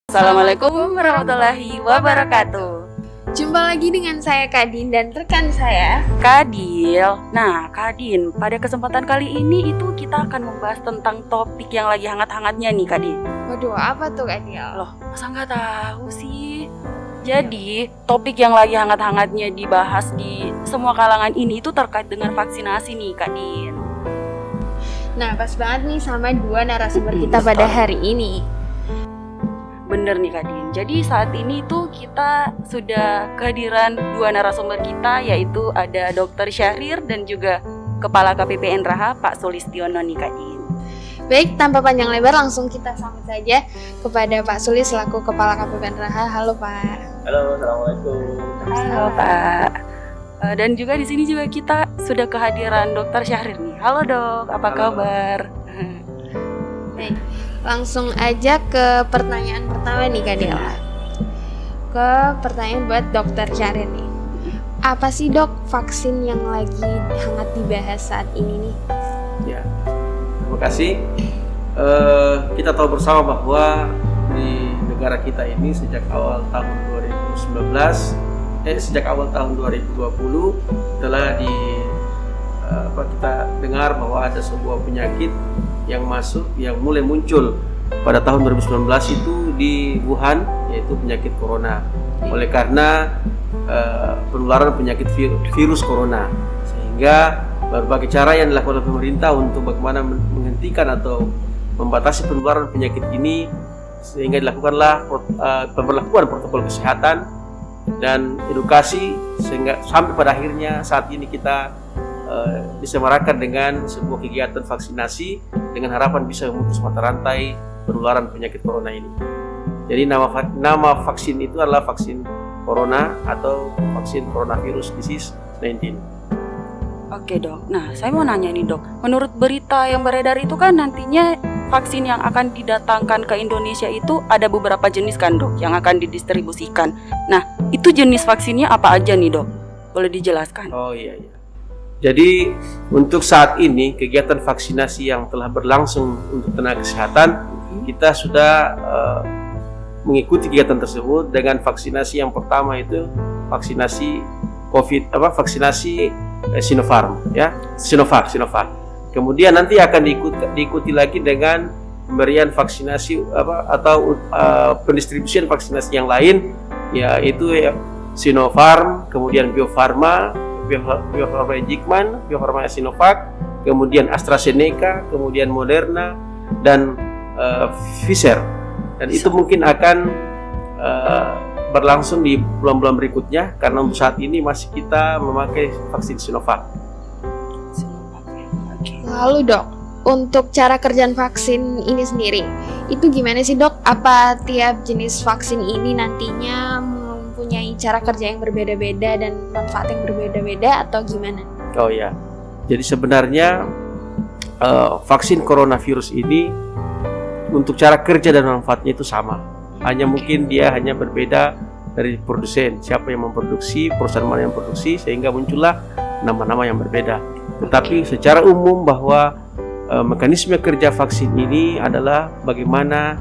Assalamualaikum warahmatullahi wabarakatuh. Jumpa lagi dengan saya Kadin dan rekan saya Kadil. Nah, Kadin, pada kesempatan kali ini itu kita akan membahas tentang topik yang lagi hangat-hangatnya nih, Kadin. Waduh, apa tuh Kadil? Loh, masa nggak tahu sih? Jadi, topik yang lagi hangat-hangatnya dibahas di semua kalangan ini itu terkait dengan vaksinasi nih, Kadin. Nah, pas banget nih sama dua narasumber kita pada hari ini. Bener nih Kadin, jadi saat ini tuh kita sudah kehadiran dua narasumber kita, yaitu ada Dr. Syahrir dan juga Kepala KPPN Raha, Pak Sulistiono nih Kadin. Baik, tanpa panjang lebar langsung kita sambut saja kepada Pak Sulis selaku Kepala KPPN Raha. Halo Pak. Halo, assalamualaikum. Halo Pak. Dan juga di sini juga kita sudah kehadiran Dr. Syahrir nih. Halo Dok, apa kabar? Baik, langsung aja ke pertanyaan pertama nih Kak Dela. Ke pertanyaan buat Dokter Syahrir nih. Apa sih Dok vaksin yang lagi hangat dibahas saat ini nih? Ya, terima kasih. Kita tahu bersama bahwa di negara kita ini sejak awal tahun 2020 telah kita dengar bahwa ada sebuah penyakit yang mulai muncul pada tahun 2019 itu di Wuhan, yaitu penyakit corona. Oleh karena penularan penyakit virus corona, sehingga berbagai cara yang dilakukan oleh pemerintah untuk bagaimana menghentikan atau membatasi penularan penyakit ini, sehingga dilakukanlah pemberlakuan protokol kesehatan dan edukasi, sehingga sampai pada akhirnya saat ini kita disemarakan dengan sebuah kegiatan vaksinasi dengan harapan bisa memutus mata rantai penularan penyakit corona ini. Jadi nama vaksin itu adalah vaksin corona atau vaksin coronavirus disease 19. Oke Dok, nah saya mau nanya nih Dok, menurut berita yang beredar itu kan nantinya vaksin yang akan didatangkan ke Indonesia itu ada beberapa jenis kan Dok yang akan didistribusikan. Nah, itu jenis vaksinnya apa aja nih Dok? Boleh dijelaskan? Oh iya. Jadi untuk saat ini kegiatan vaksinasi yang telah berlangsung untuk tenaga kesehatan, kita sudah mengikuti kegiatan tersebut dengan vaksinasi yang pertama itu vaksinasi vaksinasi Sinopharm ya, Sinovac. Kemudian nanti akan diikuti lagi dengan pemberian vaksinasi pendistribusian vaksinasi yang lain, yaitu Sinopharm, kemudian Bio Farma Jikman, Bio Farma Sinovac, kemudian AstraZeneca, kemudian Moderna dan Pfizer. Dan itu mungkin akan berlangsung di bulan-bulan berikutnya, karena untuk saat ini masih kita memakai vaksin Sinovac. Lalu Dok, untuk cara kerjaan vaksin ini sendiri, itu gimana sih Dok? Apa tiap jenis vaksin ini nantinya mempunyai cara kerja yang berbeda-beda dan manfaat yang berbeda-beda atau gimana? Oh ya, jadi sebenarnya vaksin coronavirus ini untuk cara kerja dan manfaatnya itu sama. Hanya mungkin dia hanya berbeda dari produsen, siapa yang memproduksi, perusahaan mana yang memproduksi, sehingga muncullah nama-nama yang berbeda. Tetapi secara umum bahwa mekanisme kerja vaksin ini adalah bagaimana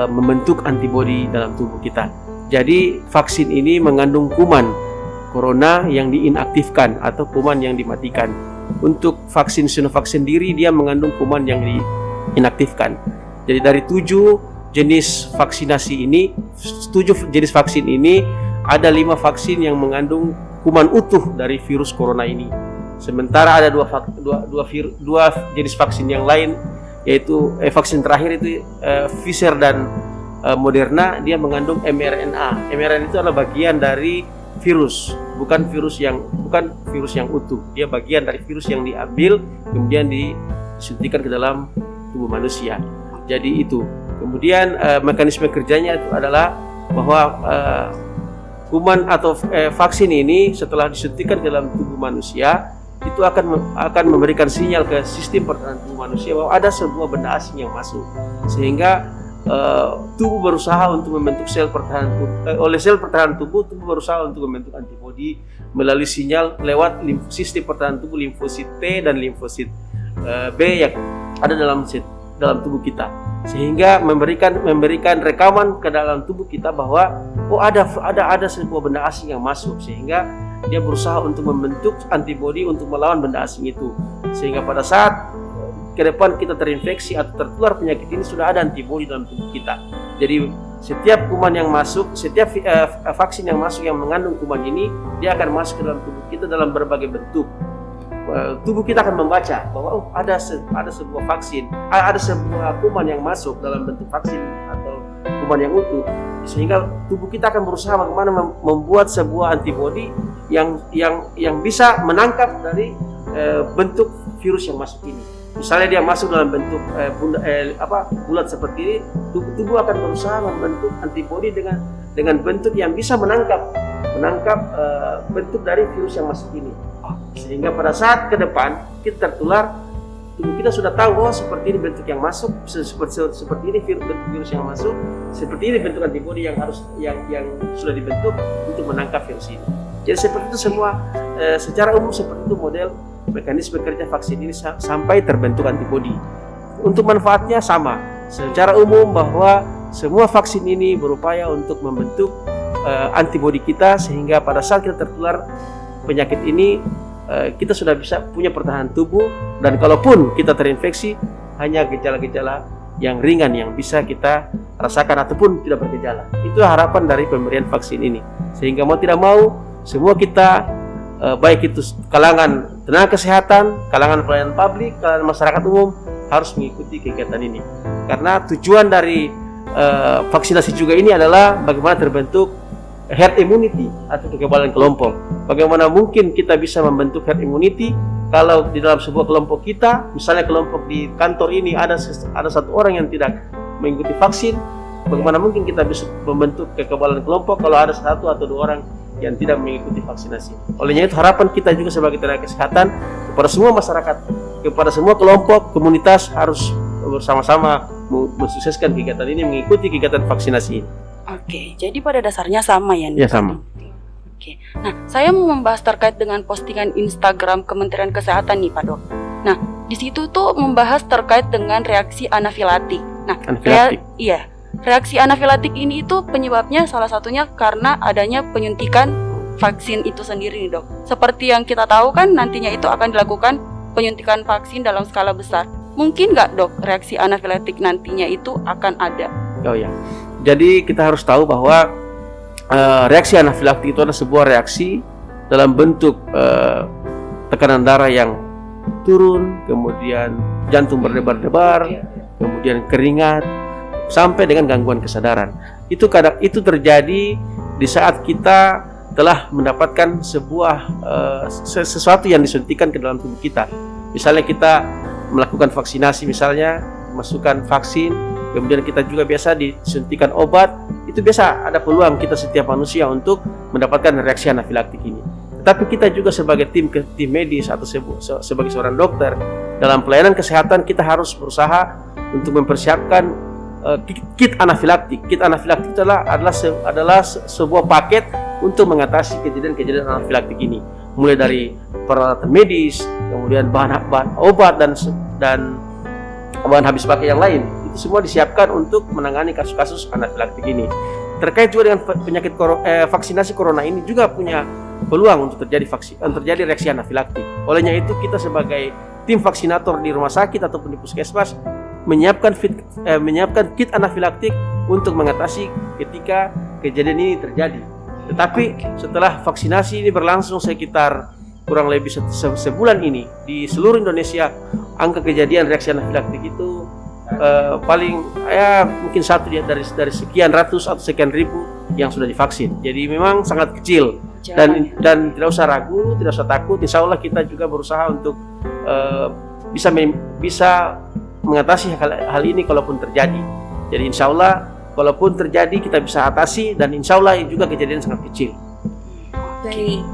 membentuk antibodi dalam tubuh kita. Jadi vaksin ini mengandung kuman corona yang diinaktifkan atau kuman yang dimatikan. Untuk vaksin Sinovac sendiri dia mengandung kuman yang diinaktifkan. Jadi dari 7 jenis vaksin ini ada 5 vaksin yang mengandung kuman utuh dari virus corona ini. Sementara ada dua jenis vaksin yang lain, yaitu vaksin terakhir itu Pfizer dan Moderna, dia mengandung mRNA. mRNA itu adalah bagian dari virus, bukan virus yang utuh. Dia bagian dari virus yang diambil kemudian disuntikan ke dalam tubuh manusia. Jadi itu. Kemudian mekanisme kerjanya itu adalah bahwa kuman atau vaksin ini setelah disuntikan ke dalam tubuh manusia itu akan memberikan sinyal ke sistem pertahanan tubuh manusia bahwa ada sebuah benda asing yang masuk, sehingga tubuh berusaha untuk membentuk sel pertahanan tubuh, tubuh berusaha untuk membentuk antibodi melalui sinyal lewat sistem pertahanan tubuh limfosit T dan limfosit B yang ada dalam tubuh kita, sehingga memberikan rekaman ke dalam tubuh kita bahwa ada sebuah benda asing yang masuk, sehingga dia berusaha untuk membentuk antibodi untuk melawan benda asing itu, sehingga pada saat ke depan kita terinfeksi atau tertular penyakit ini sudah ada antibodi dalam tubuh kita. Jadi setiap kuman yang masuk, setiap vaksin yang masuk yang mengandung kuman ini, dia akan masuk ke dalam tubuh kita dalam berbagai bentuk. Tubuh kita akan membaca bahwa ada sebuah vaksin, ada sebuah kuman yang masuk dalam bentuk vaksin atau kuman yang utuh, sehingga tubuh kita akan berusaha bagaimana membuat sebuah antibodi yang bisa menangkap dari bentuk virus yang masuk ini. Misalnya dia masuk dalam bentuk bulat seperti ini, tubuh akan berusaha membentuk antibodi dengan bentuk yang bisa menangkap bentuk dari virus yang masuk ini. Sehingga pada saat ke depan kita tertular, tubuh kita sudah tahu seperti ini bentuk yang masuk, seperti ini bentuk virus yang masuk, seperti ini bentuk antibodi yang sudah dibentuk untuk menangkap virus ini. Jadi seperti itu semua, secara umum seperti itu model mekanisme kerja vaksin ini sampai terbentuk antibodi. Untuk manfaatnya sama, secara umum bahwa semua vaksin ini berupaya untuk membentuk antibodi kita, sehingga pada saat kita tertular penyakit ini kita sudah bisa punya pertahanan tubuh, dan kalaupun kita terinfeksi hanya gejala-gejala yang ringan yang bisa kita rasakan ataupun tidak bergejala. Itu harapan dari pemberian vaksin ini, sehingga mau tidak mau semua kita, baik itu kalangan tenaga kesehatan, kalangan pelayanan publik, kalangan masyarakat umum, harus mengikuti kegiatan ini. Karena tujuan dari vaksinasi juga ini adalah bagaimana terbentuk herd immunity atau kekebalan kelompok. Bagaimana mungkin kita bisa membentuk herd immunity kalau di dalam sebuah kelompok kita, misalnya kelompok di kantor ini ada satu orang yang tidak mengikuti vaksin, bagaimana mungkin kita bisa membentuk kekebalan kelompok kalau ada satu atau dua orang yang tidak mengikuti vaksinasi. Olehnya itu harapan kita juga sebagai tenaga kesehatan kepada semua masyarakat, kepada semua kelompok, komunitas harus bersama-sama mensukseskan kegiatan ini, mengikuti kegiatan vaksinasi ini. Oke, jadi pada dasarnya sama ya nih? Ya, sama. Oke, nah saya mau membahas terkait dengan postingan Instagram Kementerian Kesehatan nih Pak Dok. Nah, di situ tuh membahas terkait dengan reaksi anafilaktik. Nah, reaksi anafilaktik ini itu penyebabnya salah satunya karena adanya penyuntikan vaksin itu sendiri nih Dok. Seperti yang kita tahu kan nantinya itu akan dilakukan penyuntikan vaksin dalam skala besar. Mungkin nggak Dok reaksi anafilaktik nantinya itu akan ada? Oh ya, jadi kita harus tahu bahwa reaksi anafilaktik itu adalah sebuah reaksi dalam bentuk tekanan darah yang turun, kemudian jantung berdebar-debar, kemudian keringat, sampai dengan gangguan kesadaran. Itu terjadi di saat kita telah mendapatkan sebuah sesuatu yang disuntikan ke dalam tubuh kita. Misalnya kita melakukan vaksinasi, misalnya masukkan vaksin, kemudian kita juga biasa disuntikan obat, itu biasa ada peluang kita setiap manusia untuk mendapatkan reaksi anafilaktik ini. Tetapi kita juga sebagai tim medis atau sebagai seorang dokter dalam pelayanan kesehatan, kita harus berusaha untuk mempersiapkan kit anafilaktik. Kit anafilaktik adalah sebuah paket untuk mengatasi kejadian-kejadian anafilaktik ini, mulai dari peralatan medis, kemudian bahan obat dan bahan habis pakai yang lain. Itu semua disiapkan untuk menangani kasus-kasus anafilaktik ini. Terkait juga dengan penyakit vaksinasi corona ini juga punya peluang untuk terjadi reaksi anafilaktik. Olehnya itu kita sebagai tim vaksinator di rumah sakit ataupun di puskesmas menyiapkan kit anafilaktik untuk mengatasi ketika kejadian ini terjadi. Tetapi setelah vaksinasi ini berlangsung sekitar kurang lebih sebulan ini di seluruh Indonesia, angka kejadian reaksi anafilaktik itu paling mungkin satu dari sekian ratus atau sekian ribu yang sudah divaksin. Jadi memang sangat kecil dan tidak usah ragu, tidak usah takut. Insya Allah kita juga berusaha untuk bisa mengatasi hal ini kalaupun terjadi. Jadi insya Allah kalaupun terjadi kita bisa atasi, dan insya Allah juga kejadian sangat kecil. Baik.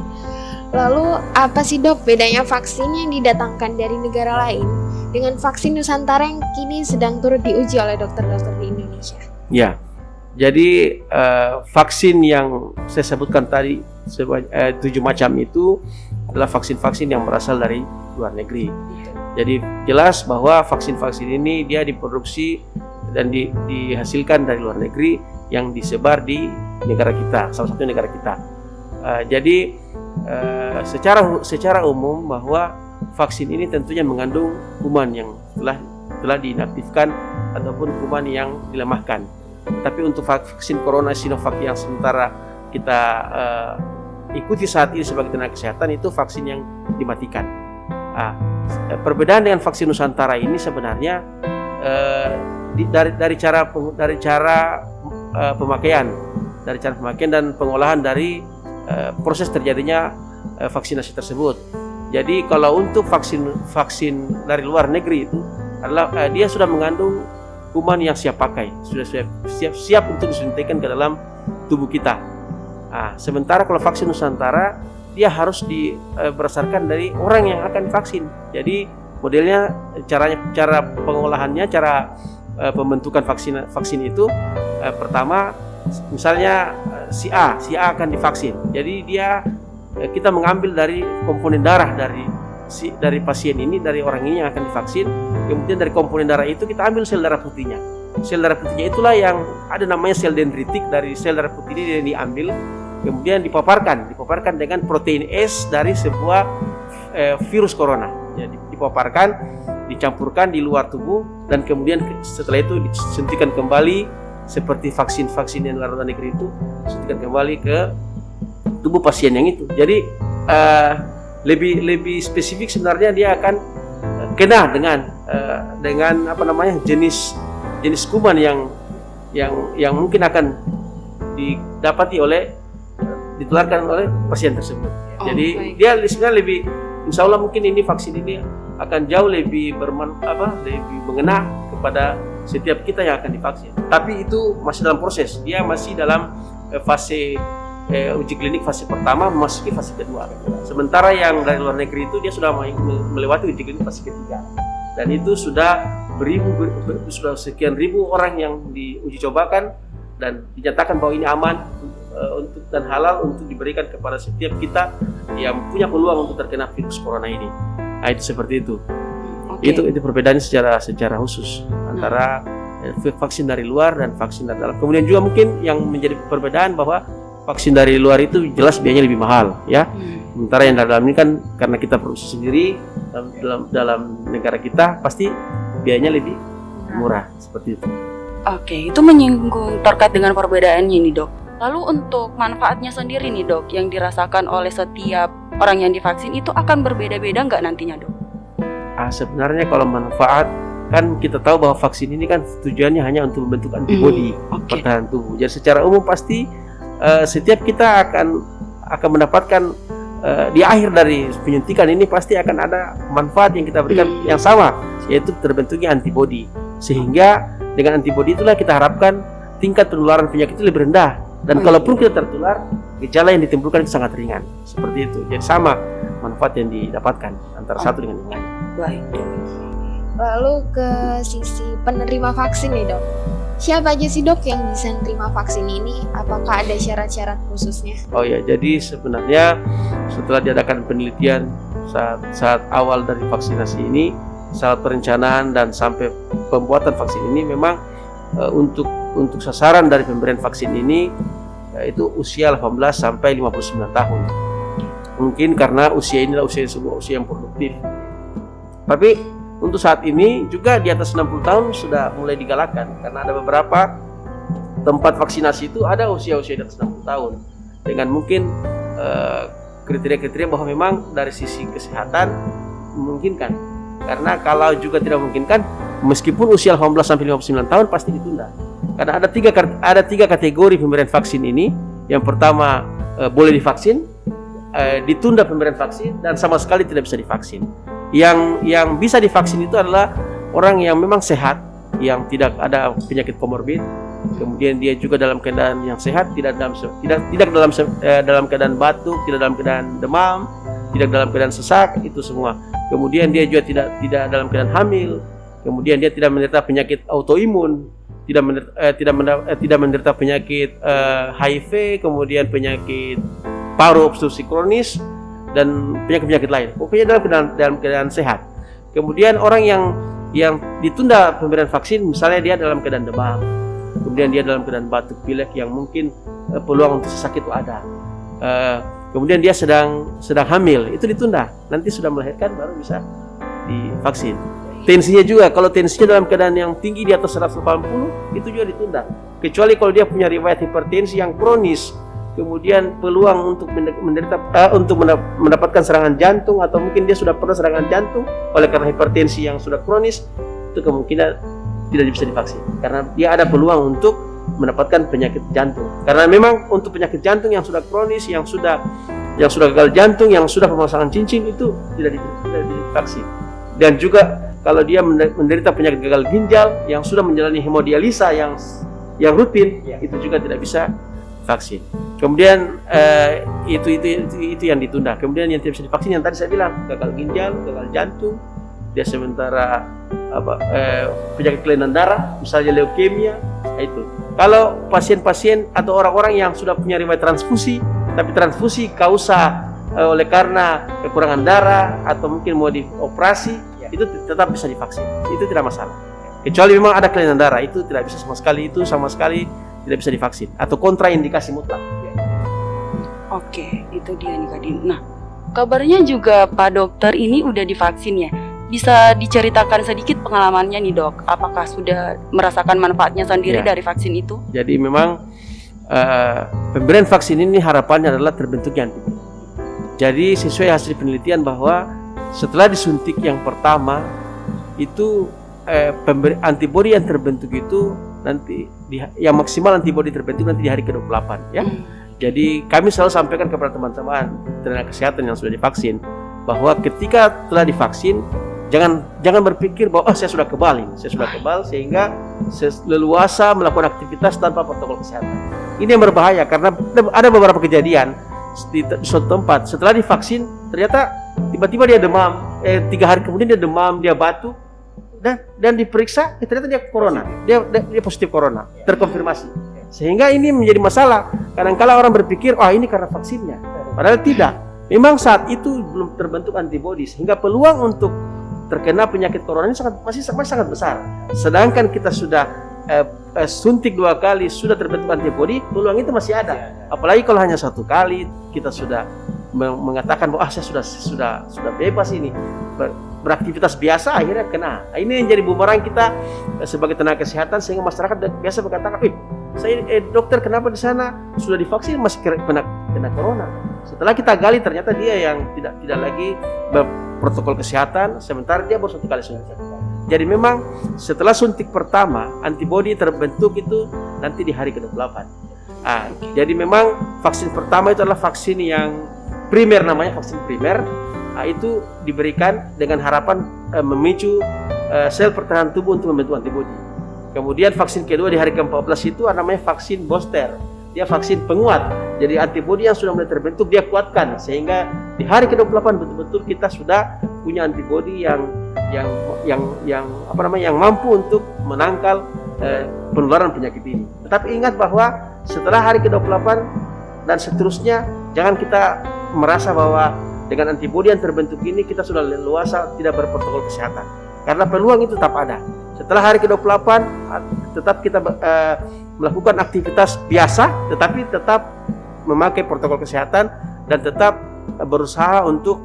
Lalu apa sih Dok bedanya vaksin yang didatangkan dari negara lain dengan vaksin Nusantara yang kini sedang turut diuji oleh dokter-dokter di Indonesia? Ya, jadi vaksin yang saya sebutkan tadi 7 macam itu adalah vaksin-vaksin yang berasal dari luar negeri. Jadi jelas bahwa vaksin-vaksin ini dia diproduksi dan dihasilkan dari luar negeri yang disebar di negara kita, salah satu negara kita. Jadi secara umum bahwa vaksin ini tentunya mengandung kuman yang telah diinaktifkan ataupun kuman yang dilemahkan. Tapi untuk vaksin corona Sinovac yang sementara kita ikuti saat ini sebagai tenaga kesehatan itu vaksin yang dimatikan. Perbedaan dengan vaksin Nusantara ini sebenarnya dari cara pemakaian dan pengolahan dari proses terjadinya vaksinasi tersebut. Jadi kalau untuk vaksin dari luar negeri itu adalah dia sudah mengandung kuman yang siap pakai, sudah siap untuk disuntikan ke dalam tubuh kita. Sementara kalau vaksin Nusantara dia harus berdasarkan dari orang yang akan divaksin. Jadi modelnya cara pengolahannya, cara pembentukan vaksin itu pertama misalnya si A akan divaksin. Jadi kita mengambil dari komponen darah dari pasien ini, dari orang ini yang akan divaksin. Kemudian dari komponen darah itu kita ambil sel darah putihnya. Sel darah putihnya itulah yang ada namanya sel dendritik. Dari sel darah putih ini yang diambil, kemudian dipaparkan dengan protein S dari sebuah virus corona. Jadi dipaparkan, dicampurkan di luar tubuh, dan kemudian setelah itu disuntikan kembali seperti vaksin-vaksin yang luar negeri itu, suntikan kembali ke tubuh pasien yang itu. Jadi lebih spesifik sebenarnya dia akan kena dengan jenis kuman yang mungkin akan ditularkan oleh pasien tersebut. Jadi dia sebenarnya lebih, insya Allah mungkin ini vaksin ini akan jauh lebih lebih mengena kepada setiap kita yang akan divaksin. Tapi itu masih dalam proses, dia masih dalam fase uji klinik fase pertama memasuki fase kedua. Sementara yang dari luar negeri itu dia sudah melewati uji klinik fase ketiga, dan itu sudah sekian ribu orang yang diuji cobakan dan dinyatakan bahwa ini aman untuk dan halal untuk diberikan kepada setiap kita yang punya peluang untuk terkena virus corona ini. Itu seperti itu. Itu perbedaannya secara khusus antara vaksin dari luar dan vaksin dari dalam. Kemudian juga mungkin yang menjadi perbedaan bahwa vaksin dari luar itu jelas biayanya lebih mahal, ya. Sementara yang dari dalam ini kan karena kita produksi sendiri dalam negara kita, pasti biayanya lebih murah, seperti itu. Itu menyinggung terkait dengan perbedaannya nih, Dok. Lalu untuk manfaatnya sendiri nih, Dok, yang dirasakan oleh setiap orang yang divaksin itu akan berbeda-beda nggak nantinya, Dok? Sebenarnya kalau manfaat, kan kita tahu bahwa vaksin ini kan tujuannya hanya untuk membentuk antibodi pertahanan tubuh. Jadi secara umum pasti setiap kita akan mendapatkan di akhir dari penyuntikan ini pasti akan ada manfaat yang kita berikan yang sama, yaitu terbentuknya antibodi. Sehingga dengan antibodi itulah kita harapkan tingkat penularan penyakit itu lebih rendah, dan kalaupun kita tertular, gejala yang ditimbulkan itu sangat ringan. Seperti itu. Jadi sama manfaat yang didapatkan antara satu dengan yang lain. Baik, Dok. Lalu ke sisi penerima vaksin nih, Dok. Siapa aja sih, Dok, yang bisa menerima vaksin ini? Apakah ada syarat-syarat khususnya? Jadi sebenarnya setelah diadakan penelitian saat awal dari vaksinasi ini, saat perencanaan dan sampai pembuatan vaksin ini, memang untuk sasaran dari pemberian vaksin ini itu usia 18 sampai 59 tahun. Mungkin karena usia ini adalah sebuah usia yang produktif. Tapi untuk saat ini juga di atas 60 tahun sudah mulai digalakan, karena ada beberapa tempat vaksinasi itu ada usia-usia di atas 60 tahun dengan mungkin kriteria-kriteria bahwa memang dari sisi kesehatan memungkinkan. Karena kalau juga tidak memungkinkan, meskipun usia 18 sampai 59 tahun pasti ditunda. Karena ada tiga kategori pemberian vaksin ini. Yang pertama boleh divaksin, ditunda pemberian vaksin, dan sama sekali tidak bisa divaksin. Yang bisa divaksin itu adalah orang yang memang sehat, yang tidak ada penyakit komorbid, kemudian dia juga dalam keadaan yang sehat, tidak dalam keadaan batuk, tidak dalam keadaan demam, tidak dalam keadaan sesak, itu semua. Kemudian dia juga tidak dalam keadaan hamil, kemudian dia tidak menderita penyakit autoimun, tidak menderita penyakit HIV, kemudian penyakit paru obstruksi kronis, dan penyakit-penyakit lain. Pokoknya dalam keadaan sehat. Kemudian orang yang ditunda pemberian vaksin, misalnya dia dalam keadaan demam, kemudian dia dalam keadaan batuk pilek yang mungkin peluang untuk sakit itu ada. Kemudian dia sedang hamil, itu ditunda. Nanti sudah melahirkan baru bisa divaksin. Tensinya juga, kalau tensinya dalam keadaan yang tinggi di atas 180, itu juga ditunda. Kecuali kalau dia punya riwayat hipertensi yang kronis, kemudian peluang untuk mendapatkan serangan jantung, atau mungkin dia sudah pernah serangan jantung oleh karena hipertensi yang sudah kronis, itu kemungkinan tidak bisa divaksin karena dia ada peluang untuk mendapatkan penyakit jantung. Karena memang untuk penyakit jantung yang sudah kronis, yang sudah gagal jantung, yang sudah pemasangan cincin, itu tidak divaksin. Dan juga kalau dia menderita penyakit gagal ginjal yang sudah menjalani hemodialisa yang rutin, itu juga tidak bisa vaksin. Kemudian itu yang ditunda. Kemudian yang tidak bisa divaksin yang tadi saya bilang, gagal ginjal, gagal jantung, dia sementara penyakit kelainan darah, misalnya leukemia, itu. Kalau pasien-pasien atau orang-orang yang sudah punya riwayat transfusi, tapi transfusi kausa oleh karena kekurangan darah atau mungkin mau dioperasi, itu tetap bisa divaksin. Itu tidak masalah. Kecuali memang ada kelainan darah, itu tidak bisa sama sekali tidak bisa divaksin atau kontraindikasi mutlak. Oke, itu dia nih Kak Din. Nah, kabarnya juga Pak Dokter ini udah divaksin ya. Bisa diceritakan sedikit pengalamannya nih Dok? Apakah sudah merasakan manfaatnya sendiri dari vaksin itu? Jadi memang pemberian vaksin ini harapannya adalah terbentuknya antibodi. Jadi sesuai hasil penelitian bahwa setelah disuntik yang pertama itu antibodi yang terbentuk itu nanti yang maksimal antibodi terbentuk nanti di hari ke-28 ya. Jadi kami selalu sampaikan kepada teman-teman tenaga kesehatan yang sudah divaksin bahwa ketika telah divaksin jangan berpikir bahwa saya sudah kebal sehingga leluasa melakukan aktivitas tanpa protokol kesehatan. Ini yang berbahaya karena ada beberapa kejadian di suatu tempat setelah divaksin ternyata tiba-tiba dia demam, 3 hari kemudian dia demam, dia batuk dan diperiksa ternyata dia corona, dia positif corona, terkonfirmasi. Sehingga ini menjadi masalah. Kadang-kala orang berpikir, ini karena vaksinnya. Padahal tidak. Memang saat itu belum terbentuk antibodi sehingga peluang untuk terkena penyakit corona ini masih sangat besar. Sedangkan kita sudah suntik 2 kali sudah terbentuk antibodi, peluang itu masih ada. Apalagi kalau hanya 1 kali kita sudah mengatakan bahwa saya sudah bebas ini, beraktivitas biasa akhirnya kena. Ini yang jadi bumerang kita sebagai tenaga kesehatan sehingga masyarakat biasa berkata, saya dokter kenapa di sana sudah divaksin masih kena corona. Setelah kita gali ternyata dia yang tidak lagi berprotokol kesehatan, sementara dia baru 1 kali suntik. Jadi memang setelah suntik pertama antibodi terbentuk itu nanti di hari ke-28. Jadi memang vaksin pertama itu adalah vaksin yang primer, namanya vaksin primer. Itu diberikan dengan harapan memicu sel pertahanan tubuh untuk membentuk antibodi. Kemudian vaksin kedua di hari ke-14 itu namanya vaksin booster. Dia vaksin penguat. Jadi antibodi yang sudah mulai terbentuk dia kuatkan sehingga di hari ke-28 betul-betul kita sudah punya antibodi yang mampu untuk menangkal penularan penyakit ini. Tetapi ingat bahwa setelah hari ke-28 dan seterusnya jangan kita merasa bahwa dengan antibodi yang terbentuk ini kita sudah leluasa tidak berprotokol kesehatan. Karena peluang itu tetap ada. Setelah hari ke-28 tetap kita melakukan aktivitas biasa, tetapi tetap memakai protokol kesehatan dan tetap berusaha untuk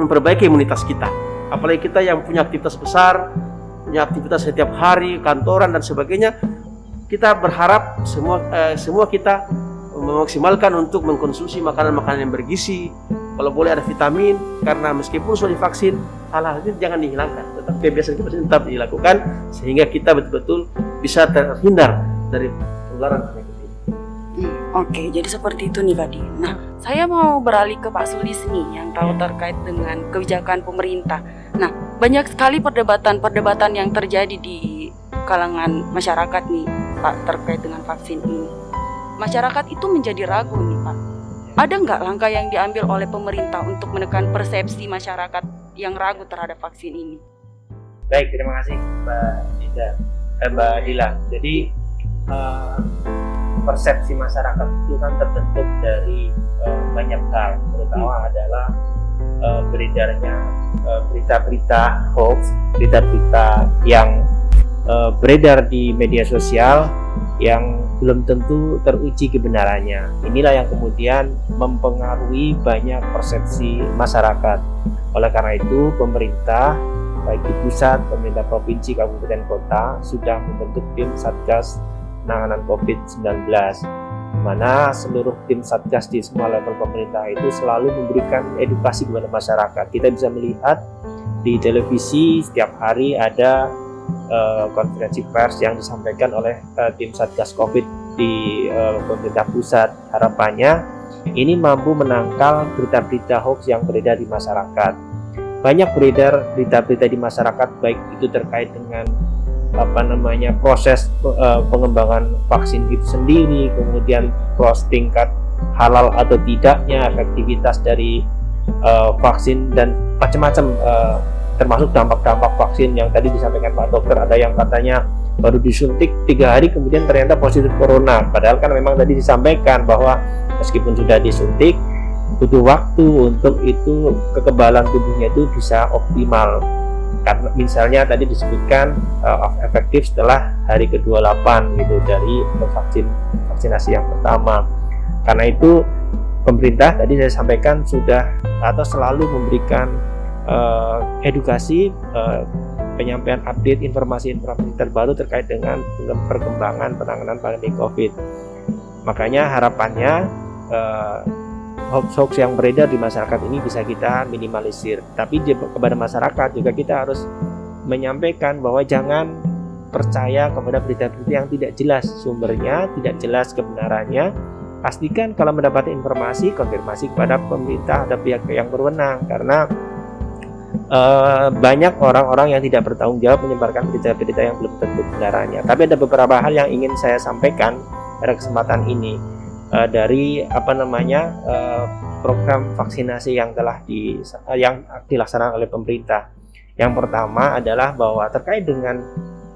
memperbaiki imunitas kita. Apalagi kita yang punya aktivitas besar, punya aktivitas setiap hari, kantoran dan sebagainya, kita berharap semua kita memaksimalkan untuk mengkonsumsi makanan-makanan yang bergizi. Kalau boleh ada vitamin, karena meskipun sudah divaksin, hal-hal ini jangan dihilangkan. Tetap kebiasaan tetap dilakukan sehingga kita betul-betul bisa terhindar dari penularan penyakit ini. Oke, jadi seperti itu nih Kak Din. Nah, saya mau beralih ke Pak Sulis nih yang tahu terkait dengan kebijakan pemerintah. Nah, banyak sekali perdebatan yang terjadi di kalangan masyarakat nih Pak terkait dengan vaksin ini. Masyarakat itu menjadi ragu nih Pak. Ada nggak langkah yang diambil oleh pemerintah untuk menekan persepsi masyarakat yang ragu terhadap vaksin ini? Baik, terima kasih Mbak Dila. Jadi persepsi masyarakat itu kan terbentuk dari banyak hal, terutama adalah beredarnya berita-berita hoax, berita-berita yang beredar di media sosial yang belum tentu teruji kebenarannya. Inilah yang kemudian mempengaruhi banyak persepsi masyarakat. Oleh karena itu, pemerintah baik di pusat, pemerintah provinsi, kabupaten, kota sudah membentuk tim Satgas penanganan COVID-19, di mana seluruh tim Satgas di semua level pemerintah itu selalu memberikan edukasi kepada masyarakat. Kita bisa melihat di televisi setiap hari ada konferensi pers yang disampaikan oleh tim Satgas COVID di pemerintah pusat. Harapannya ini mampu menangkal berita-berita hoax yang beredar di masyarakat. Banyak beredar berita-berita di masyarakat, baik itu terkait dengan proses pengembangan vaksin itu sendiri, kemudian proses tingkat halal atau tidaknya, efektivitas dari vaksin, dan macam-macam, termasuk dampak-dampak vaksin yang tadi disampaikan Pak Dokter. Ada yang katanya baru disuntik 3 hari kemudian ternyata positif corona, padahal kan memang tadi disampaikan bahwa meskipun sudah disuntik butuh waktu untuk itu kekebalan tubuhnya itu bisa optimal. Karena misalnya tadi disebutkan efektif setelah hari ke-28 gitu dari vaksinasi yang pertama. Karena itu pemerintah tadi saya sampaikan sudah atau selalu memberikan edukasi, penyampaian update informasi-informasi terbaru terkait dengan perkembangan penanganan pandemi COVID. Makanya harapannya hoax yang beredar di masyarakat ini bisa kita minimalisir. Tapi kepada masyarakat juga kita harus menyampaikan bahwa jangan percaya kepada berita-berita yang tidak jelas sumbernya, tidak jelas kebenarannya. Pastikan kalau mendapat informasi, konfirmasi kepada pemerintah atau pihak yang berwenang, karena banyak orang-orang yang tidak bertanggung jawab menyebarkan berita-berita yang belum tentu kebenarannya. Tapi ada beberapa hal yang ingin saya sampaikan pada kesempatan ini. Dari program vaksinasi yang telah dilaksanakan oleh pemerintah. Yang pertama adalah bahwa terkait dengan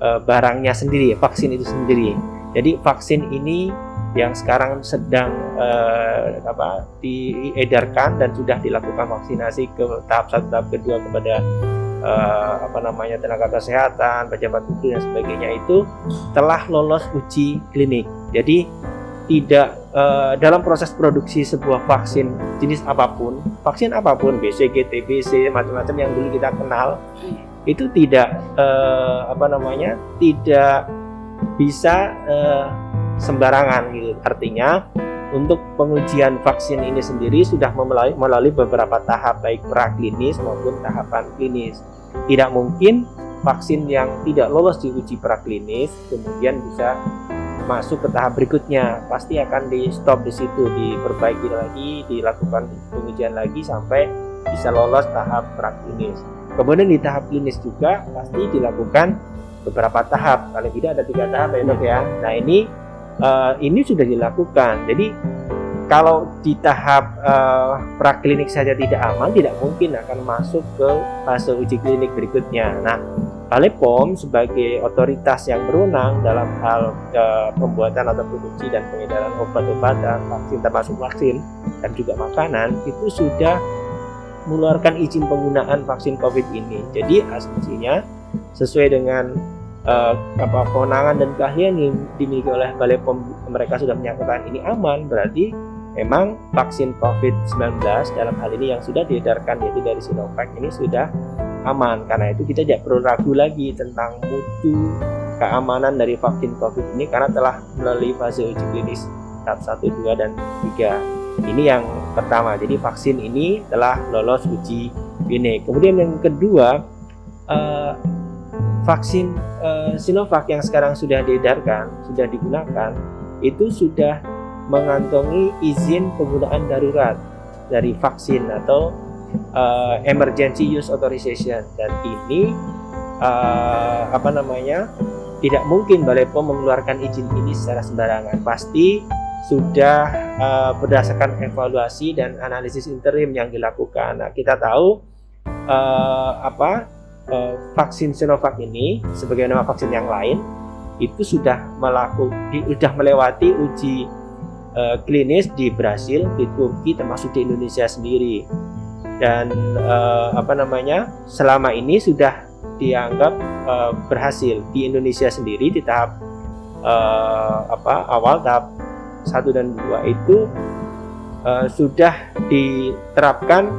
barangnya sendiri, vaksin itu sendiri. Jadi vaksin ini yang sekarang sedang diedarkan dan sudah dilakukan vaksinasi ke tahap 1, tahap kedua kepada tenaga kesehatan, pejabat publik dan sebagainya, itu telah lolos uji klinik. Jadi tidak dalam proses produksi sebuah vaksin jenis apapun, vaksin apapun, BCG, TBC, macam-macam yang dulu kita kenal, itu tidak tidak bisa sembarangan gitu. Artinya untuk pengujian vaksin ini sendiri sudah melalui beberapa tahap, baik praklinis maupun tahapan klinis. Tidak mungkin vaksin yang tidak lolos di uji praklinis kemudian bisa masuk ke tahap berikutnya. Pasti akan di stop di situ, diperbaiki lagi, dilakukan pengujian lagi sampai bisa lolos tahap praklinis. Kemudian di tahap klinis juga pasti dilakukan beberapa tahap, paling tidak ada 3 tahap ya Dok ya. Nah ini sudah dilakukan. Jadi kalau di tahap praklinik saja tidak aman, tidak mungkin akan masuk ke fase uji klinik berikutnya. Nah, Balai POM sebagai otoritas yang berwenang dalam hal pembuatan atau produksi dan pengedaran obat-obatan, vaksin termasuk vaksin dan juga makanan, itu sudah mengeluarkan izin penggunaan vaksin COVID ini. Jadi asumsinya sesuai dengan kewenangan dan keahlian yang dimiliki oleh Balai POM, mereka sudah menyatakan ini aman, berarti memang vaksin COVID-19 dalam hal ini yang sudah diedarkan yaitu dari Sinovac ini sudah aman. Karena itu kita tidak perlu ragu lagi tentang mutu keamanan dari vaksin COVID ini karena telah melalui fase uji klinis tahap 1, 2, dan 3. Ini yang pertama, jadi vaksin ini telah lolos uji klinik. Kemudian yang kedua, vaksin Sinovac yang sekarang sudah diedarkan, sudah digunakan, itu sudah mengantongi izin penggunaan darurat dari vaksin atau emergency use authorization, dan ini tidak mungkin Balai POM mengeluarkan izin ini secara sembarangan. Pasti sudah berdasarkan evaluasi dan analisis interim yang dilakukan. Nah, kita tahu vaksin Sinovac ini sebagaimana vaksin yang lain itu sudah melewati uji klinis di Brasil, di Turki, termasuk di Indonesia sendiri. dan selama ini sudah dianggap berhasil. Di Indonesia sendiri di tahap awal, tahap 1 dan 2 itu sudah diterapkan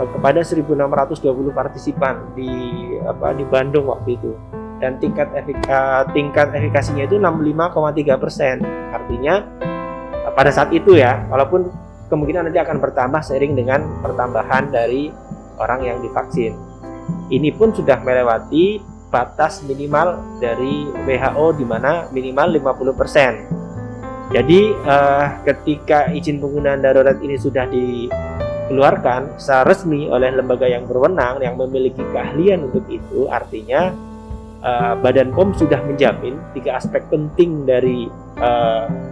kepada 1.620 partisipan di Bandung waktu itu, dan tingkat efikasinya itu 65,3%. Artinya pada saat itu ya, walaupun kemungkinan nanti akan bertambah seiring dengan pertambahan dari orang yang divaksin. Ini pun sudah melewati batas minimal dari WHO, di mana minimal 50%. Jadi ketika izin penggunaan darurat ini sudah dikeluarkan secara resmi oleh lembaga yang berwenang yang memiliki keahlian untuk itu, artinya Badan POM sudah menjamin 3 aspek penting dari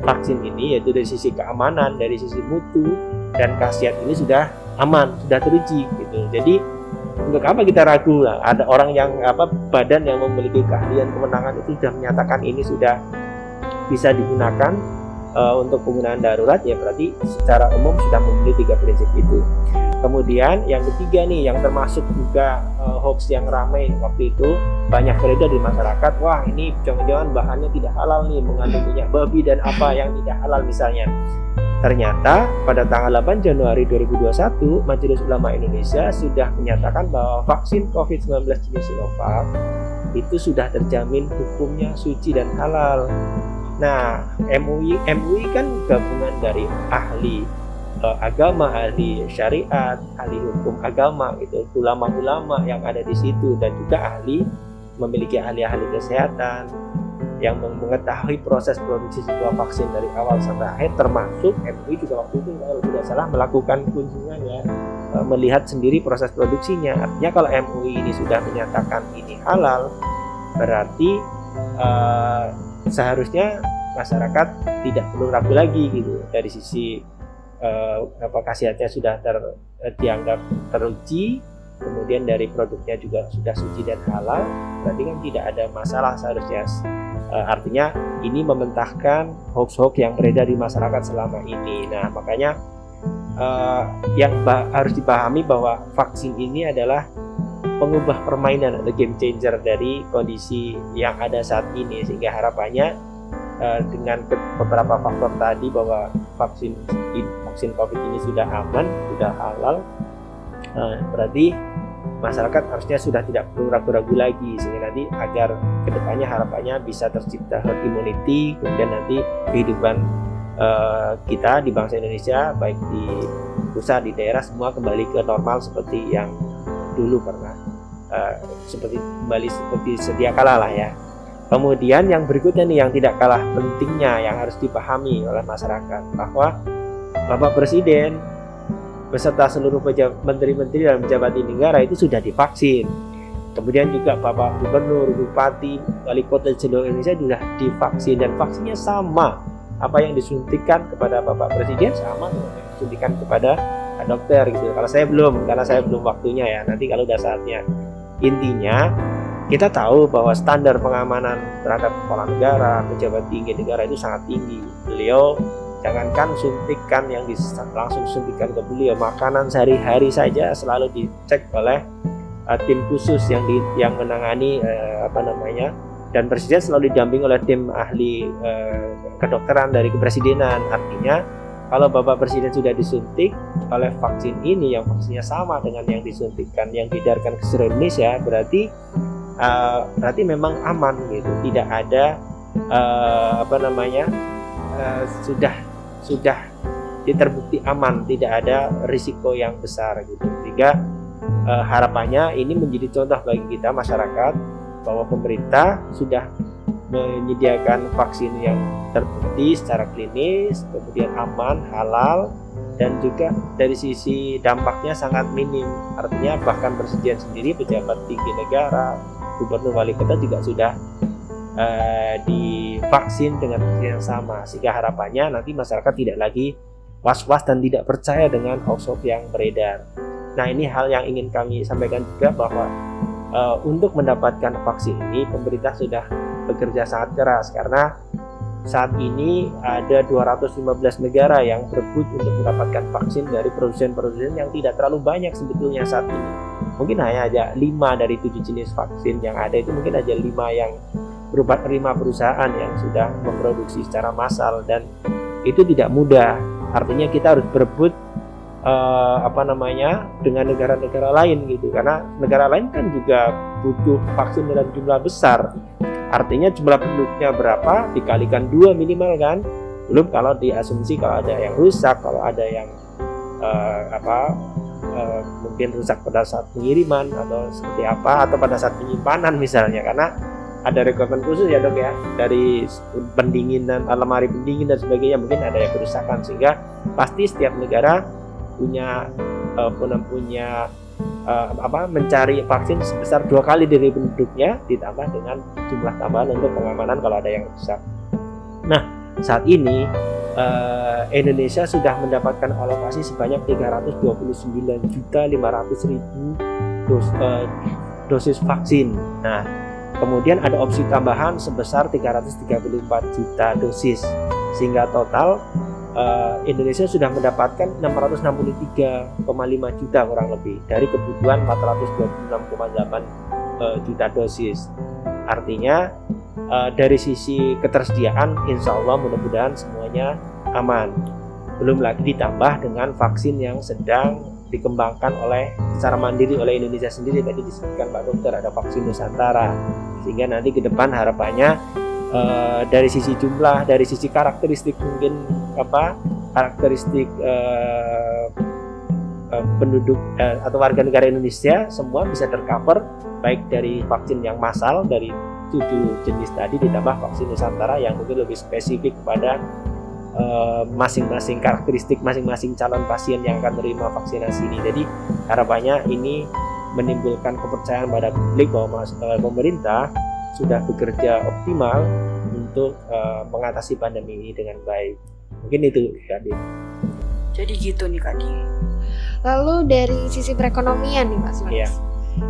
vaksin ini, yaitu dari sisi keamanan, dari sisi mutu, dan khasiat ini sudah aman, sudah teruji gitu. Jadi untuk apa kita ragu lah? Ada orang yang badan yang memiliki keahlian kewenangan itu sudah menyatakan ini sudah bisa digunakan untuk penggunaan darurat, ya berarti secara umum sudah memenuhi 3 prinsip itu. Kemudian yang ketiga nih, yang termasuk juga hoax yang ramai waktu itu, banyak beredar di masyarakat, wah ini jangan-jangan bahannya tidak halal nih, mengandung minyak babi dan apa yang tidak halal misalnya. Ternyata pada tanggal 8 Januari 2021, Majelis Ulama Indonesia sudah menyatakan bahwa vaksin COVID-19 jenis Sinovac itu sudah terjamin hukumnya suci dan halal. Nah, MUI kan gabungan dari ahli agama, ahli syariat, ahli hukum agama, gitu, ulama-ulama yang ada di situ, dan juga memiliki ahli-ahli kesehatan yang mengetahui proses produksi sebuah vaksin dari awal sampai akhir, termasuk MUI juga waktu itu kalau tidak salah melakukan kunjungan ya, melihat sendiri proses produksinya. Artinya kalau MUI ini sudah menyatakan ini halal, berarti seharusnya masyarakat tidak perlu ragu lagi gitu, dari sisi khasiatnya sudah dianggap teruji, kemudian dari produknya juga sudah suci dan halal, berarti kan tidak ada masalah seharusnya. Artinya ini mementahkan hoax-hoax yang beredar di masyarakat selama ini. Nah, makanya yang harus dipahami bahwa vaksin ini adalah pengubah permainan atau game changer dari kondisi yang ada saat ini, sehingga harapannya dengan beberapa faktor tadi bahwa vaksin COVID ini sudah aman, sudah halal, berarti masyarakat harusnya sudah tidak perlu ragu-ragu lagi, sehingga nanti agar kedepannya harapannya bisa tercipta herd immunity, kemudian nanti kehidupan kita di bangsa Indonesia baik di pusat, di daerah, semua kembali ke normal seperti yang dulu pernah seperti sedia kala lah ya. Kemudian yang berikutnya nih, yang tidak kalah pentingnya yang harus dipahami oleh masyarakat, bahwa Bapak Presiden beserta seluruh menteri-menteri dan pejabat di negara itu sudah divaksin. Kemudian juga Bapak Gubernur, Bupati, Wali Kota seluruh Indonesia sudah divaksin, dan vaksinnya sama. Apa yang disuntikan kepada Bapak Presiden sama dengan yang disuntikan kepada dokter gitu. Kalau saya belum, karena saya belum waktunya ya. Nanti kalau udah saatnya. Intinya kita tahu bahwa standar pengamanan terhadap kepala negara, pejabat tinggi negara itu sangat tinggi. Beliau jangankan suntikan yang langsung suntikan ke beliau, makanan sehari-hari saja selalu dicek oleh tim khusus yang menangani dan presiden selalu didampingi oleh tim ahli kedokteran dari kepresidenan. Artinya kalau Bapak Presiden sudah disuntik oleh vaksin ini, yang vaksinnya sama dengan yang disuntikkan, yang diedarkan ke seluruh Indonesia, berarti memang aman gitu, tidak ada sudah terbukti aman, tidak ada risiko yang besar gitu. Sehingga harapannya ini menjadi contoh bagi kita masyarakat bahwa pemerintah sudah menyediakan vaksin yang terbukti secara klinis, kemudian aman, halal, dan juga dari sisi dampaknya sangat minim. Artinya bahkan presiden sendiri, pejabat tinggi negara, gubernur, wali kota juga sudah divaksin dengan vaksin yang sama, sehingga harapannya nanti masyarakat tidak lagi was-was dan tidak percaya dengan hoax-hoax yang beredar. Nah, ini hal yang ingin kami sampaikan juga, bahwa untuk mendapatkan vaksin ini pemerintah sudah bekerja sangat keras, karena saat ini ada 215 negara yang berebut untuk mendapatkan vaksin dari produsen-produsen yang tidak terlalu banyak sebetulnya saat ini. Mungkin hanya ada 5 dari 7 jenis vaksin yang ada itu, mungkin aja 5 yang berupa 5 perusahaan yang sudah memproduksi secara massal, dan itu tidak mudah. Artinya kita harus berebut dengan negara-negara lain gitu, karena negara lain kan juga butuh vaksin dalam jumlah besar. Artinya jumlah penduduknya berapa dikalikan 2 minimal kan, belum kalau diasumsi kalau ada yang rusak, kalau ada yang mungkin rusak pada saat pengiriman atau seperti apa, atau pada saat penyimpanan misalnya, karena ada requirement khusus ya dok ya, dari pendinginan, lemari pendingin dan sebagainya, mungkin ada yang kerusakan, sehingga pasti setiap negara punya mencari vaksin sebesar 2 kali dari penduduknya, ditambah dengan jumlah tambahan untuk pengamanan kalau ada yang rusak. Nah, saat ini Indonesia sudah mendapatkan alokasi sebanyak 329.500.000 dosis vaksin. Nah, kemudian ada opsi tambahan sebesar 334 juta dosis, sehingga total Indonesia sudah mendapatkan 663,5 juta kurang lebih dari kebutuhan 426,8 juta dosis. Artinya dari sisi ketersediaan insya Allah mudah-mudahan semuanya aman. Belum lagi ditambah dengan vaksin yang sedang dikembangkan secara mandiri oleh Indonesia sendiri. Tadi disebutkan Pak Dokter ada vaksin Nusantara, sehingga nanti ke depan harapannya dari sisi jumlah, dari sisi karakteristik mungkin karakteristik penduduk atau warga negara Indonesia semua bisa tercover, baik dari vaksin yang massal dari 7 jenis tadi ditambah vaksin Nusantara yang mungkin lebih spesifik kepada masing-masing karakteristik masing-masing calon pasien yang akan menerima vaksinasi ini. Jadi harapannya ini menimbulkan kepercayaan pada publik bahwa pemerintah sudah bekerja optimal untuk mengatasi pandemi ini dengan baik. Mungkin itu Kak Din. Jadi gitu nih Kak Din. Lalu dari sisi perekonomian nih Pak Sulis, Iya.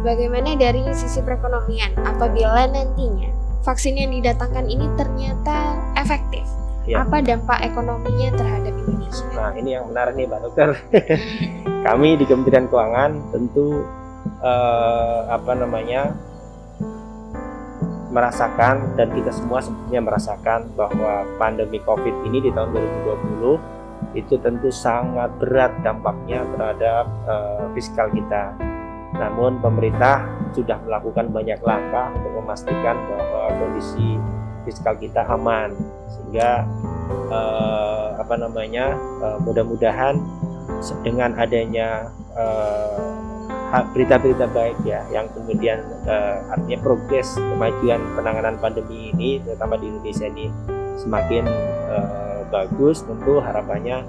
bagaimana dari sisi perekonomian apabila nantinya vaksin yang didatangkan ini ternyata efektif? Iya. Apa dampak ekonominya terhadap Indonesia? Nah, ini yang menarik nih Pak Dokter. Kami di Kementerian Keuangan tentu merasakan, dan kita semua sebetulnya merasakan bahwa pandemi COVID ini di tahun 2020 itu tentu sangat berat dampaknya terhadap fiskal kita. Namun pemerintah sudah melakukan banyak langkah untuk memastikan bahwa kondisi fiskal kita aman, sehingga mudah-mudahan dengan adanya berita-berita baik ya, yang kemudian artinya progres kemajuan penanganan pandemi ini terutama di Indonesia ini semakin bagus, tentu harapannya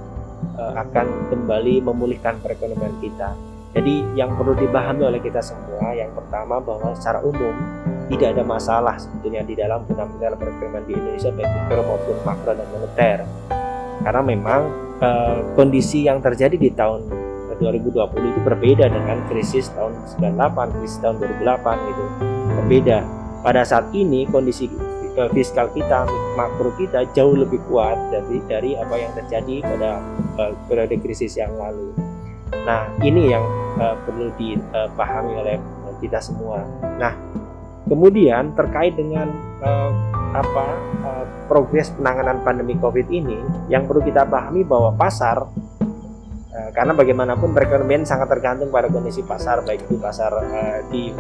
akan kembali memulihkan perekonomian kita. Jadi yang perlu dipahami oleh kita semua, yang pertama bahwa secara umum tidak ada masalah sebetulnya di dalam fundamental perekonomian di Indonesia, baik mikro maupun makro dan moneter, karena memang kondisi yang terjadi di tahun 2020 itu berbeda dengan krisis tahun 98, krisis tahun 2008 gitu. Berbeda. Pada saat ini kondisi fiskal kita, makro kita jauh lebih kuat dari apa yang terjadi pada periode krisis yang lalu. Nah, ini yang perlu dipahami oleh kita semua. Nah, kemudian terkait dengan progres penanganan pandemi COVID ini, yang perlu kita pahami bahwa pasar, karena bagaimanapun perekonomian sangat tergantung pada kondisi pasar, baik itu pasar di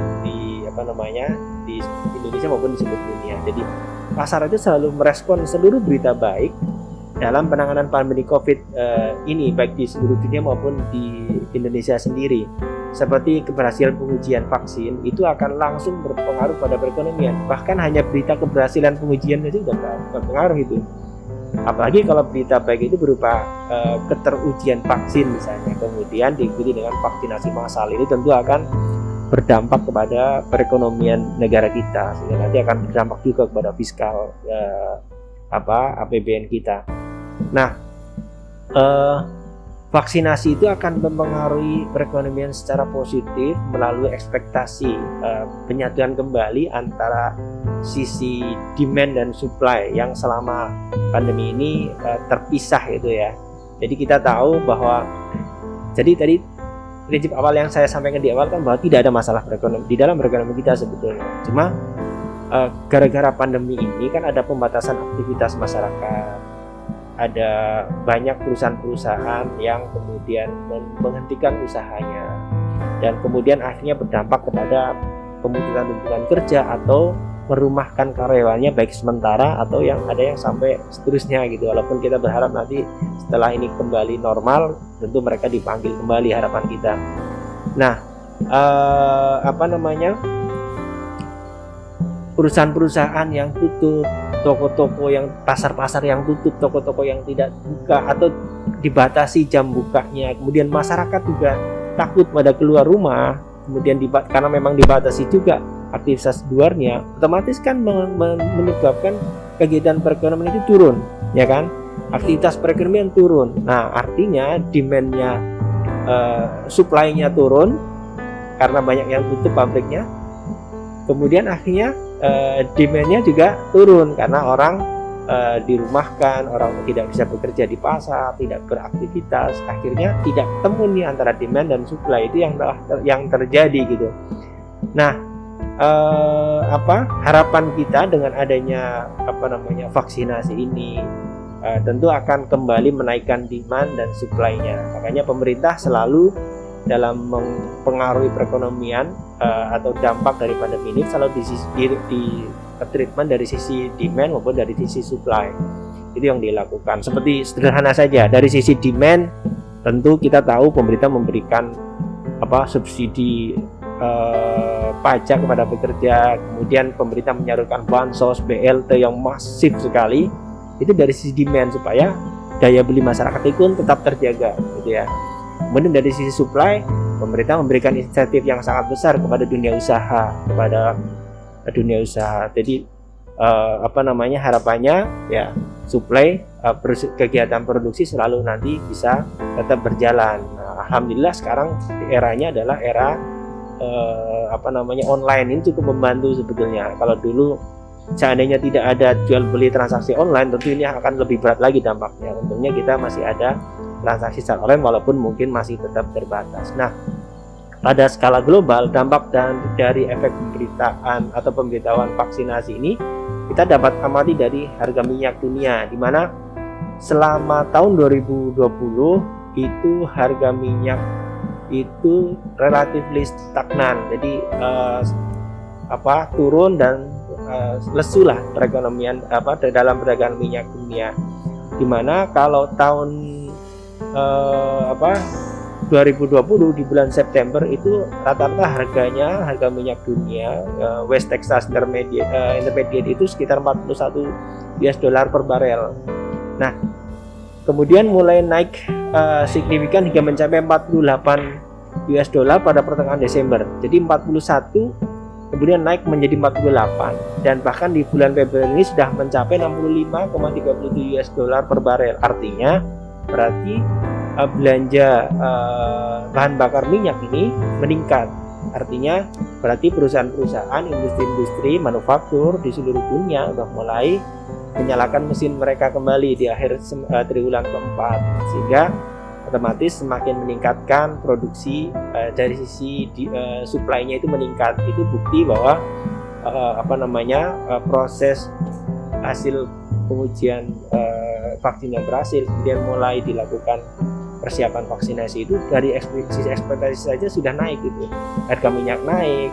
Indonesia maupun di seluruh dunia. Jadi pasar itu selalu merespon seluruh berita baik dalam penanganan pandemi COVID ini, baik di seluruh dunia maupun di Indonesia sendiri. Seperti keberhasilan pengujian vaksin itu akan langsung berpengaruh pada perekonomian. Bahkan hanya berita keberhasilan pengujian itu sudah berpengaruh itu. Apalagi kalau berita baik itu berupa keterujian vaksin misalnya, kemudian diikuti dengan vaksinasi massal, ini tentu akan berdampak kepada perekonomian negara kita, sehingga nanti akan berdampak juga kepada fiskal APBN kita. Nah, vaksinasi itu akan mempengaruhi perekonomian secara positif melalui ekspektasi penyatuan kembali antara sisi demand dan supply yang selama pandemi ini terpisah gitu ya. Jadi kita tahu bahwa jadi tadi prinsip awal yang saya sampaikan di awal kan bahwa tidak ada masalah di dalam perekonomian kita sebetulnya. Cuma gara-gara pandemi ini kan ada pembatasan aktivitas masyarakat, ada banyak perusahaan-perusahaan yang kemudian menghentikan usahanya dan kemudian akhirnya berdampak kepada pemutusan hubungan kerja atau merumahkan karyawannya baik sementara atau yang ada yang sampai seterusnya gitu. Walaupun kita berharap nanti setelah ini kembali normal tentu mereka dipanggil kembali, harapan kita. Nah, perusahaan-perusahaan yang tutup, toko-toko yang pasar-pasar yang tutup, toko-toko yang tidak buka atau dibatasi jam bukanya, kemudian masyarakat juga takut pada keluar rumah, kemudian karena memang dibatasi juga aktivitas luarnya, otomatis kan menyebabkan kegiatan perekonomian itu turun, ya kan? Aktivitas perekonomian turun. Nah, artinya demand-nya, supply-nya turun karena banyak yang tutup pabriknya. Kemudian akhirnya demand-nya juga turun karena orang dirumahkan, orang tidak bisa bekerja di pasar, tidak beraktivitas, akhirnya tidak ketemu nih antara demand dan supply. Itu yang terjadi gitu. Nah, harapan kita dengan adanya vaksinasi ini tentu akan kembali menaikkan demand dan supply-nya. Makanya pemerintah selalu dalam mempengaruhi perekonomian atau dampak dari pandemi ini selalu di treatment dari sisi demand maupun dari sisi supply. Itu yang dilakukan. Seperti sederhana saja, dari sisi demand tentu kita tahu pemerintah memberikan subsidi pajak kepada pekerja, kemudian pemerintah menyalurkan bansos BLT yang masif sekali. Itu dari sisi demand supaya daya beli masyarakat itu tetap terjaga gitu ya. Kemudian dari sisi supply, pemerintah memberikan insentif yang sangat besar kepada dunia usaha, Jadi harapannya ya supply kegiatan produksi selalu nanti bisa tetap berjalan. Nah, alhamdulillah sekarang eranya adalah era online. Ini cukup membantu sebetulnya. Kalau dulu seandainya tidak ada jual beli transaksi online, tentu ini akan lebih berat lagi dampaknya. Untungnya kita masih ada transaksi secara online walaupun mungkin masih tetap terbatas. Nah, pada skala global dampak dari efek pemberitaan atau pemberitahuan vaksinasi ini kita dapat amati dari harga minyak dunia, di mana selama tahun 2020 itu harga minyak itu relatif stagnan, jadi turun dan lesu lah perekonomian dalam perdagangan minyak dunia, di mana kalau tahun 2020 di bulan September itu rata-rata harga minyak dunia West Texas Intermediate itu sekitar 41 US dollar per barel. Nah, kemudian mulai naik signifikan hingga mencapai 48 US dollar pada pertengahan Desember. Jadi 41 kemudian naik menjadi 48 dan bahkan di bulan Februari ini sudah mencapai 65,37 US dollar per barel. Artinya berarti belanja bahan bakar minyak ini meningkat. Artinya berarti perusahaan-perusahaan, industri-industri manufaktur di seluruh dunia sudah mulai menyalakan mesin mereka kembali di akhir triwulan keempat, sehingga otomatis semakin meningkatkan produksi dari sisi supply-nya itu meningkat. Itu bukti bahwa proses hasil pengujian vaksin yang berhasil, kemudian mulai dilakukan persiapan vaksinasi itu dari sisi ekspektasi saja sudah naik gitu. Harga minyak naik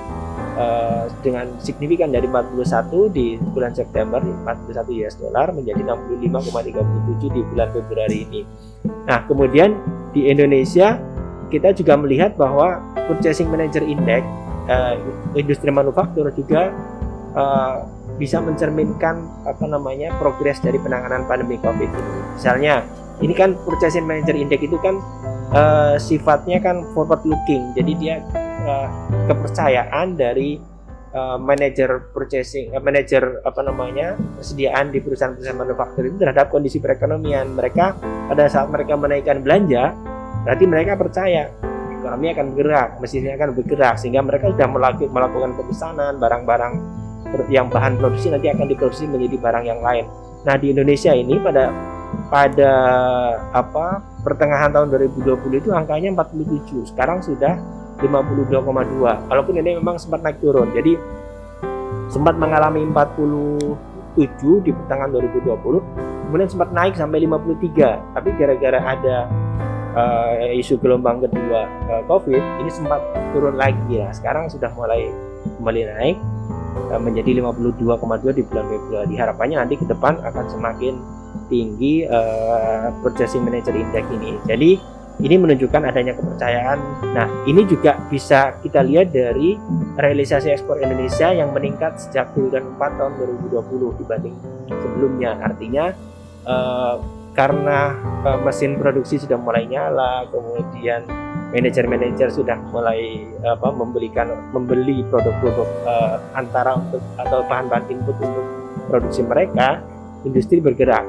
dengan signifikan dari 41 di bulan September 41 US dollar menjadi 65,37 di bulan Februari ini. Nah, kemudian di Indonesia kita juga melihat bahwa Purchasing Manager Index industri manufaktur juga bisa mencerminkan progres dari penanganan pandemi Covid ini. Misalnya, ini kan Purchasing Manager Index itu kan sifatnya kan forward looking. Jadi dia kepercayaan dari manajer purchasing, persediaan di perusahaan-perusahaan manufaktur itu terhadap kondisi perekonomian mereka. Pada saat mereka menaikkan belanja, berarti mereka percaya ekonomi akan bergerak, mesinnya akan bergerak, sehingga mereka sudah melakukan pemesanan barang-barang yang bahan produksi nanti akan diproduksi menjadi barang yang lain. Nah, di Indonesia ini pada pertengahan tahun 2020 itu angkanya 47, sekarang sudah 52,2. Walaupun ini memang sempat naik turun, jadi sempat mengalami 47 di pertengahan 2020, kemudian sempat naik sampai 53, tapi gara-gara ada isu gelombang kedua COVID, ini sempat turun lagi ya. Sekarang sudah mulai kembali naik menjadi 52,2 di bulan Februari. Harapannya nanti ke depan akan semakin tinggi Purchasing Manager Index ini. Jadi ini menunjukkan adanya kepercayaan. Nah, ini juga bisa kita lihat dari realisasi ekspor Indonesia yang meningkat sejak bulan 4 tahun 2020 dibanding sebelumnya. Artinya karena mesin produksi sudah mulai nyala, kemudian manajer-manajer sudah mulai membeli produk-produk antara untuk atau bahan-bahan input untuk produksi mereka, industri bergerak.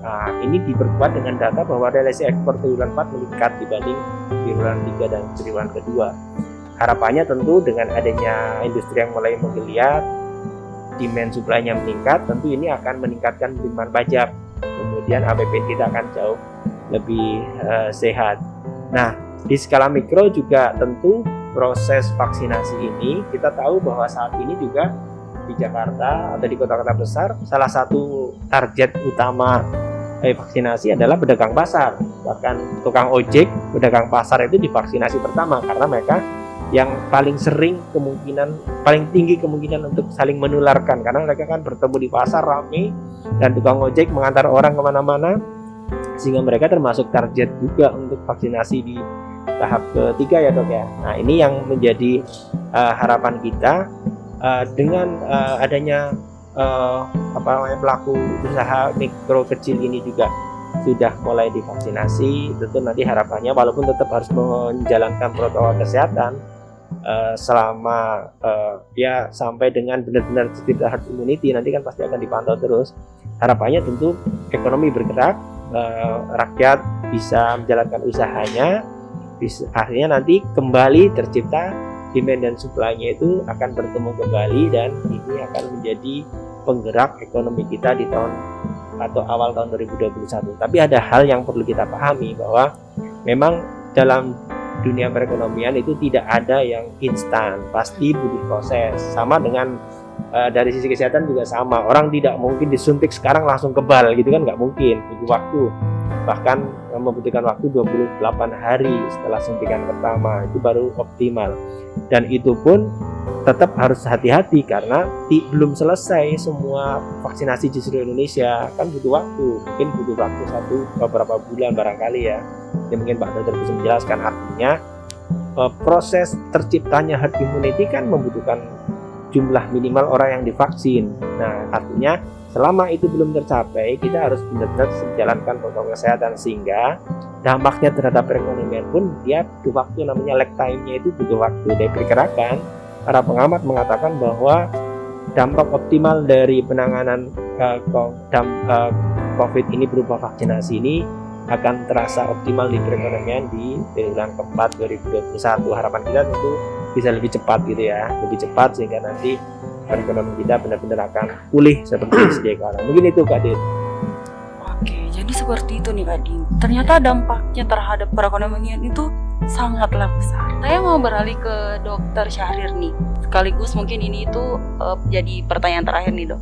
Nah, ini diperkuat dengan data bahwa realisasi ekspor triwulan 4 meningkat dibanding triwulan 3 dan triwulan kedua. Harapannya tentu dengan adanya industri yang mulai menggeliat, demand supply-nya meningkat, tentu ini akan meningkatkan penerimaan pajak. Kemudian APBN kita akan jauh lebih sehat. Nah, di skala mikro juga tentu proses vaksinasi ini kita tahu bahwa saat ini juga di Jakarta atau di kota-kota besar salah satu target utama vaksinasi adalah pedagang pasar. Bahkan tukang ojek, pedagang pasar itu divaksinasi pertama karena mereka yang paling tinggi kemungkinan untuk saling menularkan, karena mereka kan bertemu di pasar ramai dan tukang ojek mengantar orang kemana-mana, sehingga mereka termasuk target juga untuk vaksinasi di tahap ketiga ya dok ya. Nah, ini yang menjadi harapan kita dengan adanya pelaku usaha mikro kecil ini juga sudah mulai divaksinasi. Tentu nanti harapannya walaupun tetap harus menjalankan protokol kesehatan selama sampai dengan benar-benar tercipta herd immunity, nanti kan pasti akan dipantau terus. Harapannya tentu ekonomi bergerak, rakyat bisa menjalankan usahanya, akhirnya nanti kembali tercipta demand dan supply-nya itu akan bertemu kembali, dan ini akan menjadi penggerak ekonomi kita di tahun atau awal tahun 2021. Tapi ada hal yang perlu kita pahami bahwa memang dalam dunia perekonomian itu tidak ada yang instan, pasti butuh proses. Sama dengan dari sisi kesehatan juga sama, orang tidak mungkin disuntik sekarang langsung kebal gitu kan, nggak mungkin, butuh waktu, bahkan membutuhkan waktu 28 hari setelah suntikan pertama itu baru optimal. Dan itu pun tetap harus hati-hati karena belum selesai semua vaksinasi di seluruh Indonesia, kan butuh waktu, mungkin butuh waktu beberapa bulan barangkali ya. Yang mungkin Pak Dokter bisa menjelaskan. Artinya proses terciptanya herd immunity kan membutuhkan jumlah minimal orang yang divaksin. Nah, artinya selama itu belum tercapai, kita harus benar-benar menjalankan protokol kesehatan, sehingga dampaknya terhadap perekonomian pun dia butuh waktu, namanya lag time-nya itu butuh waktu. Diperkirakan para pengamat mengatakan bahwa dampak optimal dari penanganan COVID ini berupa vaksinasi ini akan terasa optimal di perekonomian di triwulan keempat 2021. Harapan kita tentu bisa lebih cepat gitu ya, lebih cepat sehingga nanti perekonomian kita benar-benar akan pulih seperti sedia kala. Mungkin itu Kak Din. Oke, jadi seperti itu nih Kak Din. Ternyata dampaknya terhadap perekonomian itu sangatlah besar. Saya mau beralih ke Dokter Syahrir nih. Sekaligus mungkin ini itu jadi pertanyaan terakhir nih dok.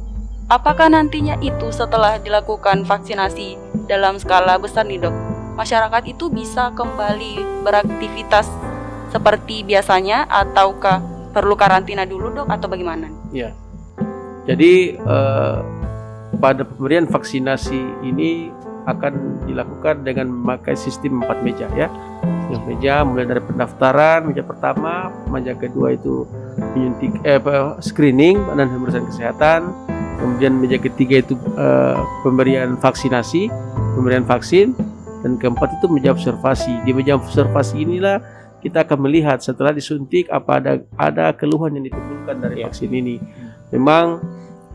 Apakah nantinya itu setelah dilakukan vaksinasi dalam skala besar nih dok, masyarakat itu bisa kembali beraktivitas seperti biasanya ataukah perlu karantina dulu dok atau bagaimana? Ya, jadi pada pemberian vaksinasi ini akan dilakukan dengan memakai sistem 4 meja ya. Yang meja mulai dari pendaftaran, meja pertama, meja kedua itu menyuntik screening dan pemeriksaan kesehatan. Kemudian meja ketiga itu pemberian vaksinasi, pemberian vaksin, dan keempat itu meja observasi. Di meja observasi inilah kita akan melihat setelah disuntik apa ada keluhan yang ditimbulkan dari vaksin ini. Memang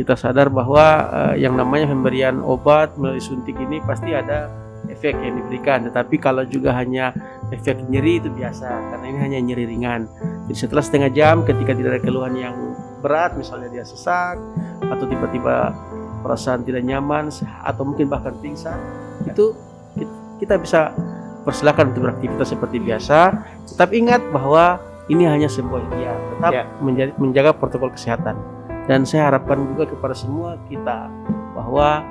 kita sadar bahwa yang namanya pemberian obat melalui suntik ini pasti ada efek yang diberikan. Tetapi kalau juga hanya efek nyeri itu biasa, karena ini hanya nyeri ringan. Jadi setelah setengah jam ketika tidak ada keluhan yang berat, misalnya dia sesak atau tiba-tiba perasaan tidak nyaman atau mungkin bahkan pingsan, itu kita bisa persilakan untuk beraktivitas seperti biasa. Tetap ingat bahwa ini hanya sebuah ikhtiar, tetap menjaga protokol kesehatan. Dan saya harapkan juga kepada semua kita bahwa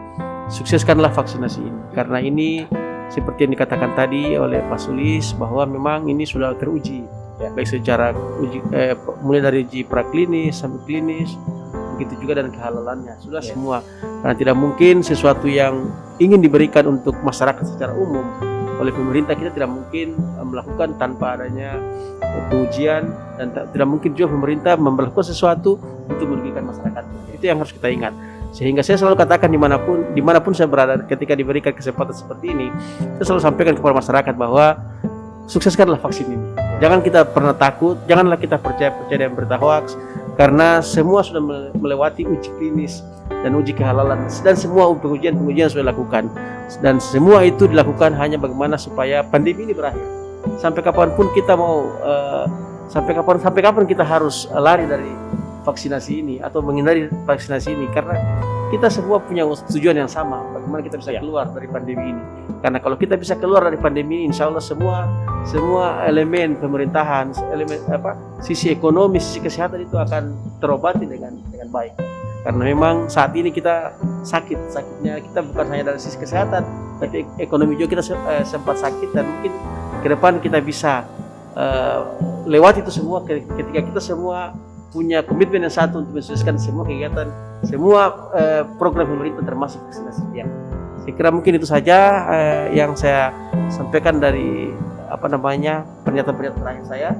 sukseskanlah vaksinasi ini, karena ini seperti yang dikatakan tadi oleh Pak Sulis bahwa memang ini sudah teruji, baik secara mulai dari uji praklinis sampai klinis, begitu juga dan kehalalannya sudah semua. Karena tidak mungkin sesuatu yang ingin diberikan untuk masyarakat secara umum oleh pemerintah, kita tidak mungkin melakukan tanpa adanya pengujian, dan tidak mungkin juga pemerintah melakukan sesuatu untuk merugikan masyarakat. Itu yang harus kita ingat. Sehingga saya selalu katakan dimanapun saya berada, ketika diberikan kesempatan seperti ini, saya selalu sampaikan kepada masyarakat bahwa sukseskanlah vaksin ini. Jangan kita pernah takut, janganlah kita percaya dan berita hoax, karena semua sudah melewati uji klinis dan uji kehalalan, dan semua pengujian sudah dilakukan, dan semua itu dilakukan hanya bagaimana supaya pandemi ini berakhir. Sampai kapanpun kita mau sampai kapan kita harus lari dari vaksinasi ini atau menghindari vaksinasi ini, karena kita semua punya tujuan yang sama, bagaimana kita bisa keluar dari pandemi ini. Karena kalau kita bisa keluar dari pandemi ini, insya Allah semua elemen pemerintahan, sisi ekonomi, sisi kesehatan itu akan terobati dengan baik. Karena memang saat ini kita sakitnya kita bukan hanya dari sisi kesehatan, tapi ekonomi juga kita sempat sakit, dan mungkin ke depan kita bisa lewati itu semua ketika kita semua punya komitmen yang satu untuk mensukseskan semua kegiatan, semua program pemerintah termasuk vaksinasi. Saya kira mungkin itu saja yang saya sampaikan dari pernyataan terakhir saya.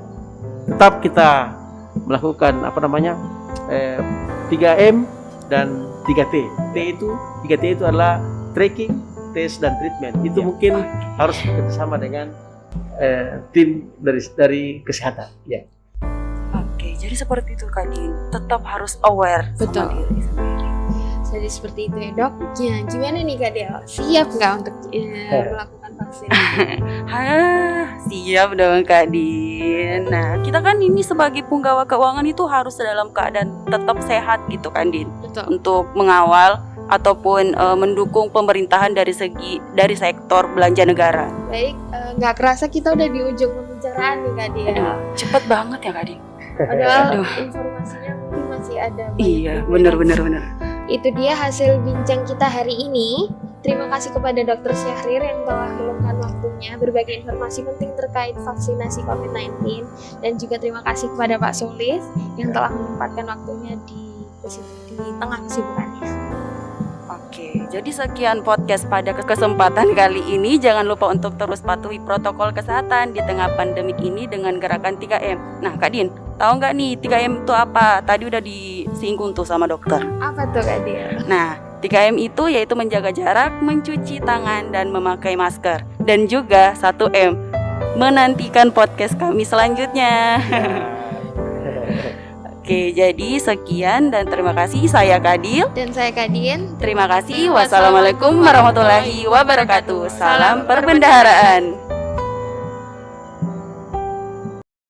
Tetap kita melakukan 3M dan 3T. 3T itu adalah tracking, test, dan treatment. Itu mungkin harus bekerjasama dengan tim dari kesehatan. Oke, jadi seperti itu Kak Din. Tetap harus aware sama diri sendiri. Jadi seperti itu ya dok. Ya, gimana nih Kak Del? Siap nggak untuk melakukan vaksin? Siap dong Kak Din. Nah, kita kan ini sebagai penggawa keuangan itu harus dalam keadaan tetap sehat gitu kan Din. Betul. Untuk mengawal ataupun mendukung pemerintahan dari sektor belanja negara. Baik, nggak kerasa kita udah di ujung pembicaraan nih Kak Del. Cepet banget ya Kak Din. Padahal informasinya mungkin masih ada. Iya, benar. Itu dia hasil bincang kita hari ini. Terima kasih kepada Dr. Syahrir yang telah meluangkan waktunya berbagi informasi penting terkait vaksinasi COVID-19, dan juga terima kasih kepada Pak Sulis yang telah menyempatkan waktunya di tengah kesibukannya. Oke, jadi sekian podcast pada kesempatan kali ini. Jangan lupa untuk terus patuhi protokol kesehatan di tengah pandemik ini dengan gerakan 3M. Nah Kak Din, tahu nggak nih 3M itu apa? Tadi udah disinggung tuh sama dokter. Apa tuh Kak Del? Nah, 3M itu yaitu menjaga jarak, mencuci tangan, dan memakai masker. Dan juga 1M, menantikan podcast kami selanjutnya. Oke, jadi sekian dan terima kasih. Saya Kadil. Dan saya Kadin. Terima kasih. Wassalamualaikum warahmatullahi wabarakatuh. Salam perbendaharaan.